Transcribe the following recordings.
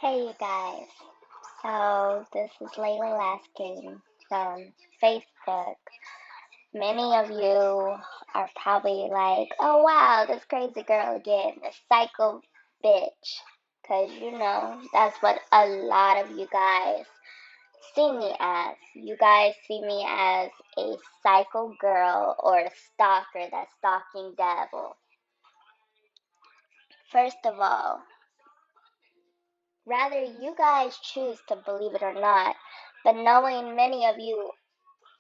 Hey you guys, so this is Layla Lasking from Facebook. Many of you are probably like, oh wow, this crazy girl again, this psycho bitch. Cause that's what a lot of you guys see me as. You guys see me as a psycho girl or a stalker, that stalking devil. First of all, rather you guys choose to believe it or not, but knowing many of you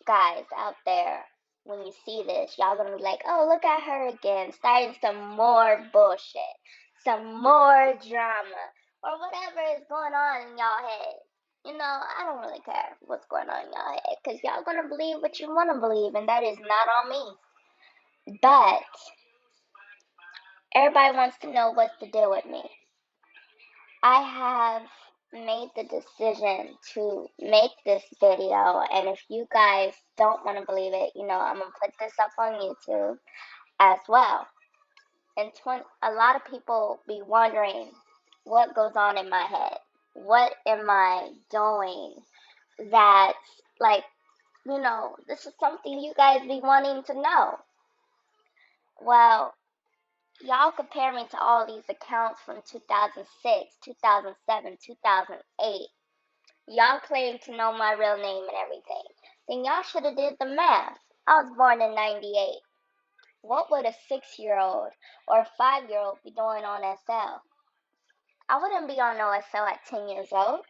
guys out there, when you see this, y'all gonna be like, oh, look at her again, starting some more bullshit, some more drama, or whatever is going on in y'all head. I don't really care what's going on in y'all head, because y'all gonna believe what you wanna believe, and that is not on me. But everybody wants to know what's the deal with me. I have made the decision to make this video, and if you guys don't want to believe it, I'm gonna put this up on YouTube as well. And a lot of people be wondering what goes on in my head. What am I doing that's like, this is something you guys be wanting to know. Well, y'all compare me to all these accounts from 2006, 2007, 2008. Y'all claim to know my real name and everything. Then y'all should have did the math. I was born in 98. What would a 6-year-old or a 5-year-old be doing on SL? I wouldn't be on no SL at 10 years old.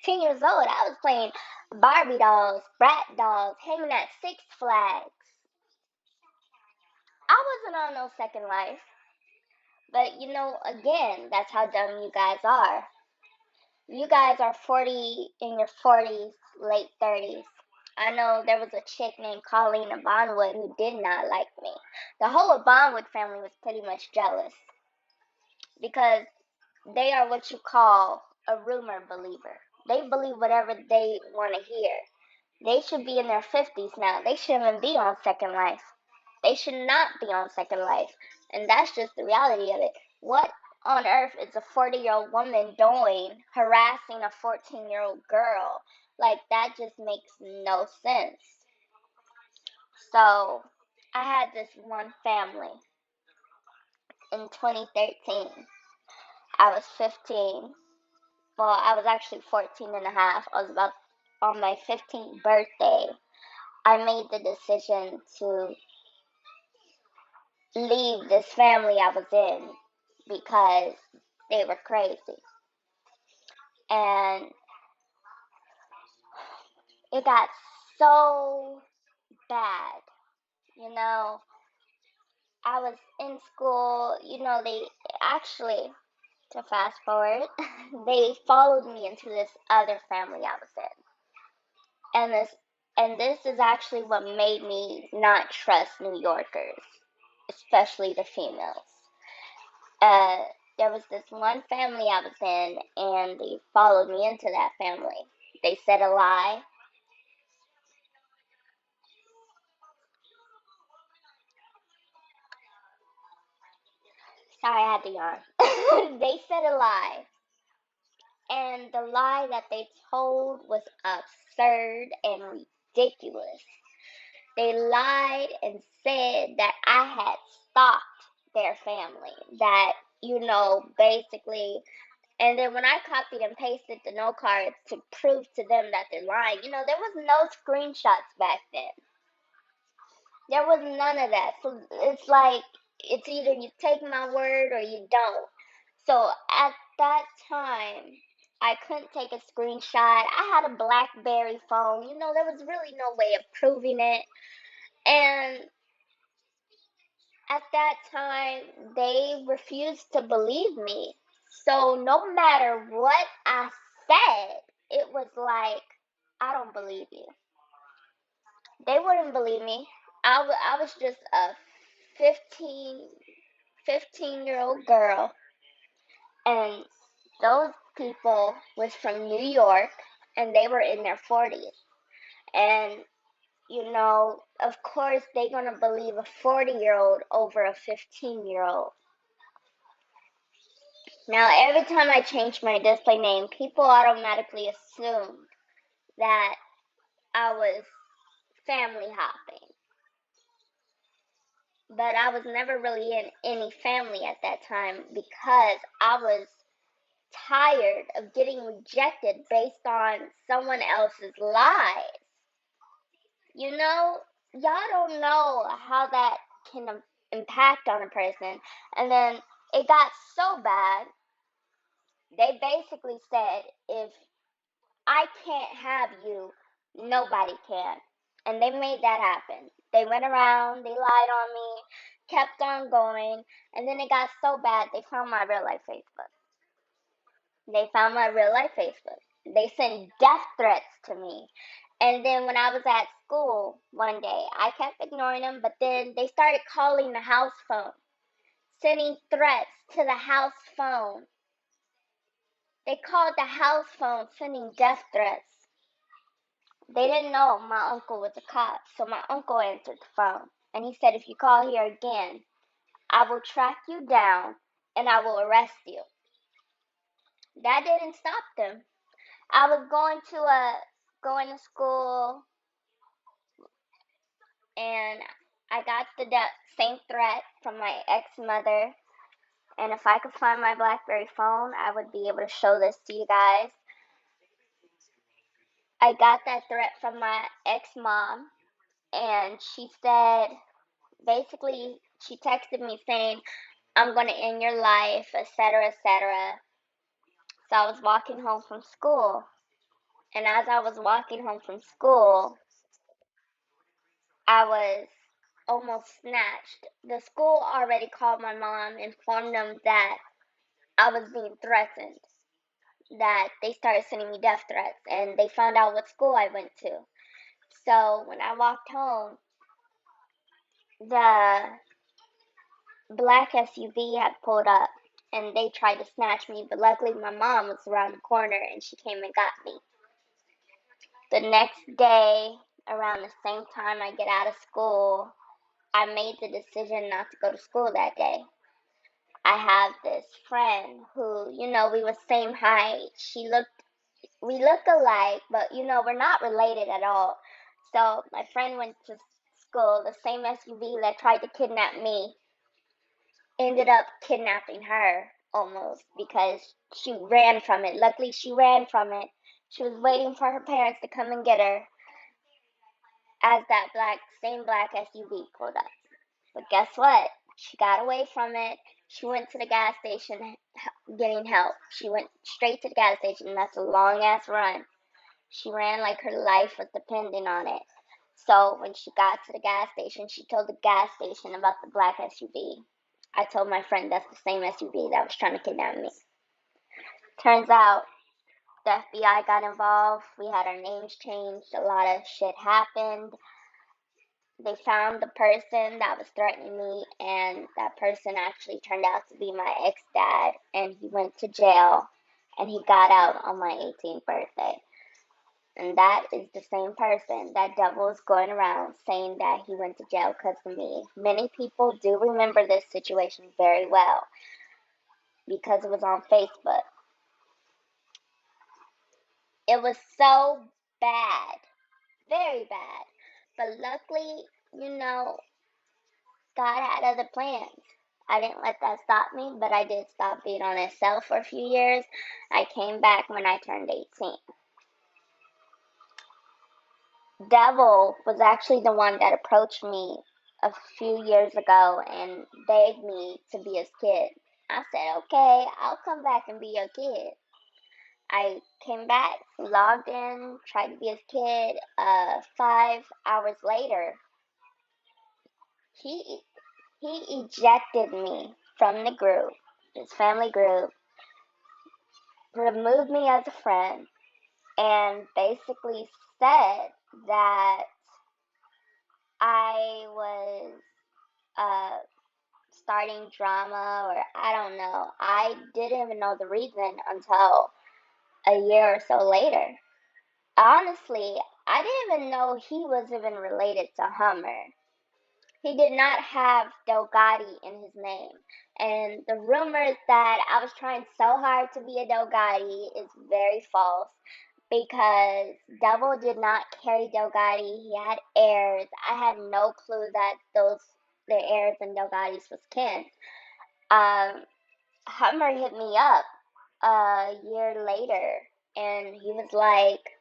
10 years old, I was playing Barbie dolls, brat dolls, hanging at Six Flags. I wasn't on no Second Life. But again, that's how dumb you guys are. You guys are 40, in your 40s, late 30s. I know there was a chick named Colleen Abonwood who did not like me. The whole Abonwood family was pretty much jealous because they are what you call a rumor believer. They believe whatever they want to hear. They should be in their 50s now. They shouldn't even be on Second Life. They should not be on Second Life. And that's just the reality of it. What on earth is a 40-year-old woman doing harassing a 14-year-old girl? Like, that just makes no sense. So, I had this one family in 2013. I was 15. Well, I was actually 14 and a half. I was about on my 15th birthday. I made the decision to leave this family I was in because they were crazy. And it got so bad, I was in school, they actually, to fast forward, they followed me into this other family I was in. And this is actually what made me not trust New Yorkers, especially the females. Uh, there was this one family I was in, and they followed me into that family. They said a lie. Sorry, I had to yawn. They said a lie. And the lie that they told was absurd and ridiculous. They lied and said that I had stalked their family. That, basically. And then when I copied and pasted the note cards to prove to them that they're lying, there was no screenshots back then. There was none of that. So it's like, it's either you take my word or you don't. So at that time, I couldn't take a screenshot. I had a BlackBerry phone. There was really no way of proving it. And at that time, they refused to believe me. So no matter what I said, it was like, I don't believe you. They wouldn't believe me. I was just a 15-year-old girl, and those people was from New York, and they were in their 40s. And, of course, they're going to believe a 40-year-old over a 15-year-old. Now, every time I changed my display name, people automatically assumed that I was family hopping. But I was never really in any family at that time because I was tired of getting rejected based on someone else's lies. You know, y'all don't know how that can impact on a person. And then it got so bad, they basically said, if I can't have you, nobody can. And they made that happen. They went around, they lied on me, kept on going, and then it got so bad they found my real life Facebook. They found my real life Facebook. They sent death threats to me. And then when I was at school one day, I kept ignoring them, but then they started calling the house phone, sending threats to the house phone. They called the house phone, sending death threats. They didn't know my uncle was a cop, so my uncle answered the phone. And he said, if you call here again, I will track you down and I will arrest you. That didn't stop them. I was going to school, and I got the same threat from my ex-mother. And if I could find my BlackBerry phone, I would be able to show this to you guys. I got that threat from my ex-mom, and she said, basically, she texted me saying, I'm going to end your life, etc., etc. So I was walking home from school, and as I was walking home from school, I was almost snatched. The school already called my mom, informed them that I was being threatened, that they started sending me death threats, and they found out what school I went to. So when I walked home, the black SUV had pulled up, and they tried to snatch me, but luckily my mom was around the corner, and she came and got me. The next day, around the same time I get out of school, I made the decision not to go to school that day. I have this friend who, we were same height. We look alike, but we're not related at all. So my friend went to school, the same SUV that tried to kidnap me ended up kidnapping her almost because she ran from it. Luckily, she ran from it. She was waiting for her parents to come and get her as that same black SUV pulled up. But guess what? She got away from it. She went to the gas station getting help. She went straight to the gas station, and that's a long ass run. She ran like her life was depending on it. So when she got to the gas station, she told the gas station about the black SUV. I told my friend that's the same SUV that was trying to kidnap me. Turns out the FBI got involved. We had our names changed. A lot of shit happened. They found the person that was threatening me, and that person actually turned out to be my ex-dad, and he went to jail, and he got out on my 18th birthday. And that is the same person. That devil is going around saying that he went to jail because of me. Many people do remember this situation very well because it was on Facebook. It was so bad, very bad. But luckily, God had other plans. I didn't let that stop me, but I did stop being on his cell for a few years. I came back when I turned 18. Devil was actually the one that approached me a few years ago and begged me to be his kid. I said, okay, I'll come back and be your kid. I came back, logged in, tried to be his kid. 5 hours later, he ejected me from the group, his family group, removed me as a friend, and basically said that I was starting drama, or I don't know. I didn't even know the reason until a year or so later. Honestly, I didn't even know he was even related to Hummer. He did not have Delgotti in his name. And the rumors that I was trying so hard to be a Delgotti is very false because Devil did not carry Delgotti. He had heirs. I had no clue that the heirs and Delgottis was kin. Um, Hummer hit me up a year later, and he was like,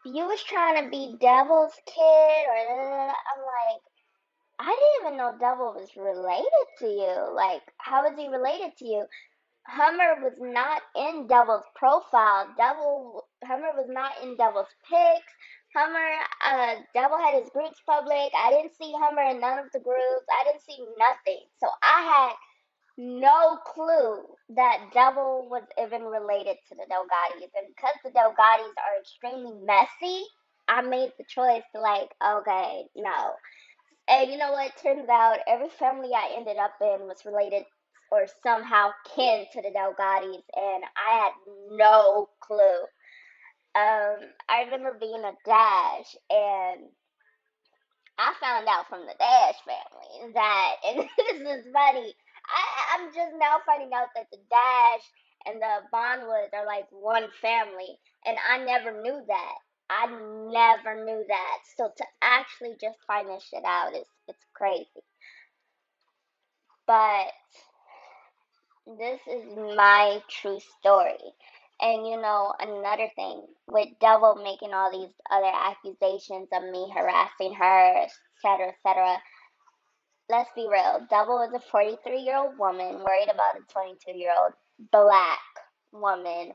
"You was trying to be Devil's kid," or I'm like, I didn't even know Devil was related to you. Like, how is he related to you? Hummer was not in Devil's profile. Hummer was not in Devil's pics. Devil had his groups public. I didn't see Hummer in none of the groups. I didn't see nothing. So I had no clue that Devil was even related to the Delgottis. And because the Delgottis are extremely messy, I made the choice to like, okay, no. And you know what? Turns out every family I ended up in was related or somehow kin to the Delgottis, and I had no clue. I remember being a Dash, and I found out from the Dash family that, and this is funny. I'm just now finding out that the Dash and the Abonwoods are like one family, and I never knew that. I never knew that. So to actually just find this shit out is it's crazy. But this is my true story. And you know, another thing, with Devil making all these other accusations of me harassing her, etc., etc., let's be real. Devil is a 43-year-old woman worried about a 22-year-old black woman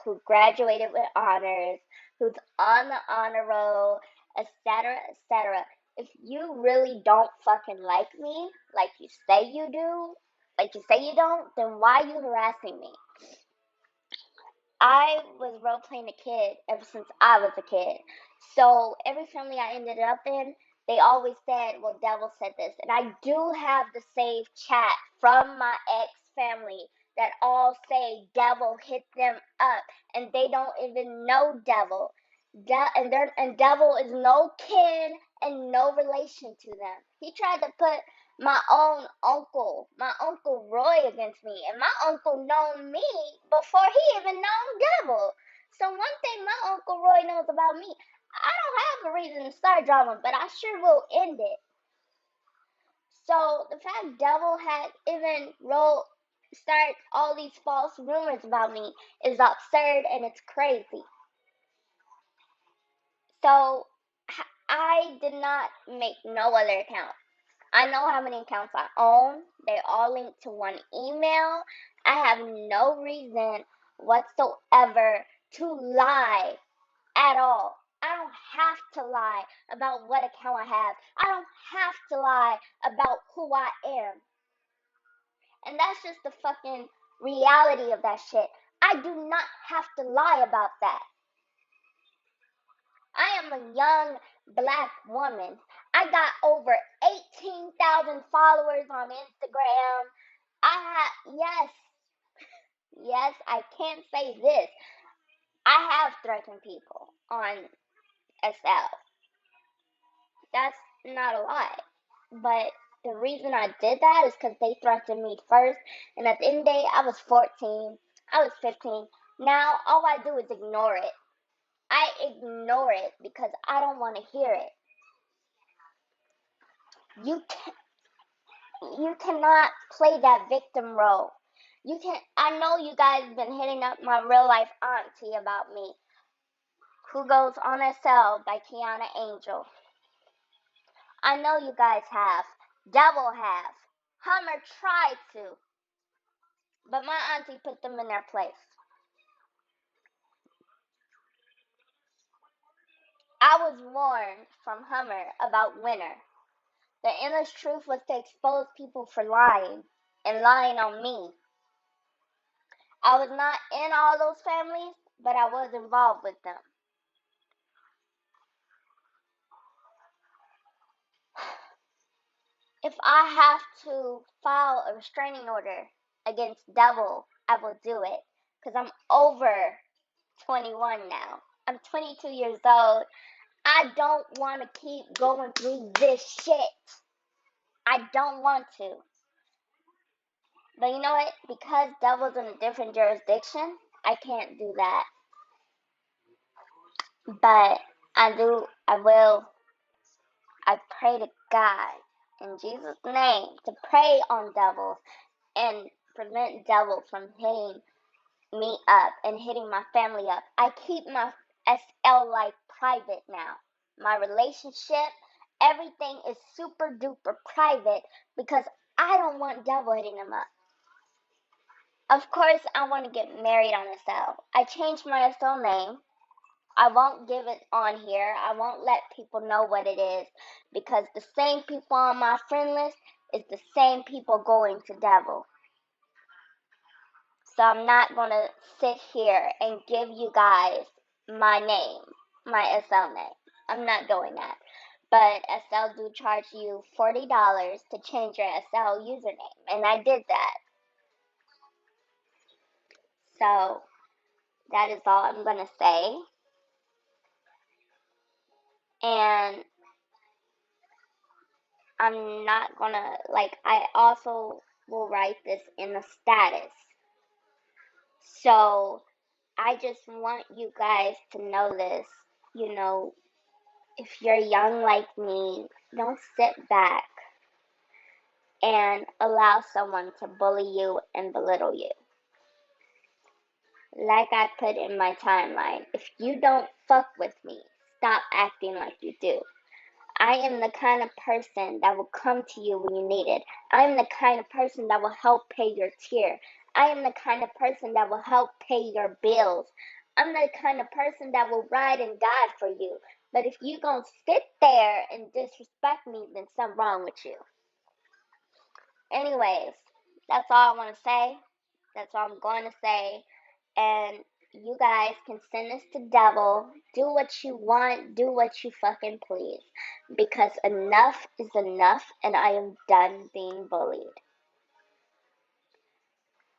who graduated with honors, who's on the honor roll, etc., etc. If you really don't fucking like me, like you say you do, like you say you don't, then why are you harassing me? I was role playing a kid ever since I was a kid. So every family I ended up in, they always said, well, Devil said this. And I do have the saved chat from my ex family that all say Devil hit them up. And they don't even know Devil. And Devil is no kin and no relation to them. He tried to put my uncle Roy against me, and my uncle known me before he even known Devil. So one thing my uncle Roy knows about me, I don't have a reason to start drama, but I sure will end it. So the fact Devil had even start all these false rumors about me is absurd and it's crazy. So I did not make no other account. I know how many accounts I own. They all link to one email. I have no reason whatsoever to lie at all. I don't have to lie about what account I have. I don't have to lie about who I am. And that's just the fucking reality of that shit. I do not have to lie about that. I am a young black woman. I got over 18,000 followers on Instagram. Yes, I can't say this. I have threatened people on SL. That's not a lie. But the reason I did that is because they threatened me first. And at the end of the day, I was 14. I was 15. Now, all I do is ignore it. I ignore it because I don't want to hear it. You cannot play that victim role. I know you guys have been hitting up my real life auntie about me, who goes on SL by Kiana Angel. I know you guys have. Devil have. Hummer tried to. But my auntie put them in their place. I was warned from Hummer about Winter. The endless truth was to expose people for lying and lying on me. I was not in all those families, but I was involved with them. If I have to file a restraining order against Devil, I will do it. Because I'm over 21 now. I'm 22 years old. I don't want to keep going through this shit. I don't want to. But you know what? Because devil's in a different jurisdiction, I can't do that. But I pray to God in Jesus' name to pray on devils and prevent devil from hitting me up and hitting my family up. I keep my SL life private now. My relationship, everything is super duper private because I don't want devil hitting them up. Of course, I want to get married on SL. I changed my SL name. I won't give it on here. I won't let people know what it is because the same people on my friend list is the same people going to devil. So I'm not going to sit here and give you guys my name, my SL name. I'm not doing that. But SL do charge you $40 to change your SL username, and I did that. So that is all I'm going to say. And I'm not going to, I also will write this in the status. So I just want you guys to know this, if you're young like me, don't sit back and allow someone to bully you and belittle you. Like I put in my timeline, if you don't fuck with me, stop acting like you do. I am the kind of person that will come to you when you need it. I am the kind of person that will help pay your tier. I am the kind of person that will help pay your bills. I'm the kind of person that will ride and die for you. But if you gonna sit there and disrespect me, then something wrong with you. Anyways, that's all I want to say. That's all I'm going to say. And you guys can send this to devil. Do what you want. Do what you fucking please. Because enough is enough and I am done being bullied.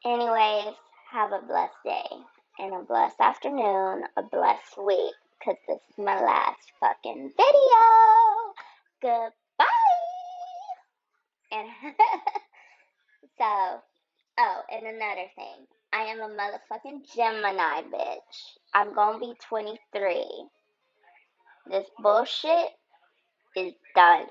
Anyways, have a blessed day and a blessed afternoon, a blessed week. Because this is my last fucking video. Goodbye. And so, and another thing. I am a motherfucking Gemini, bitch. I'm gonna be 23. This bullshit is done.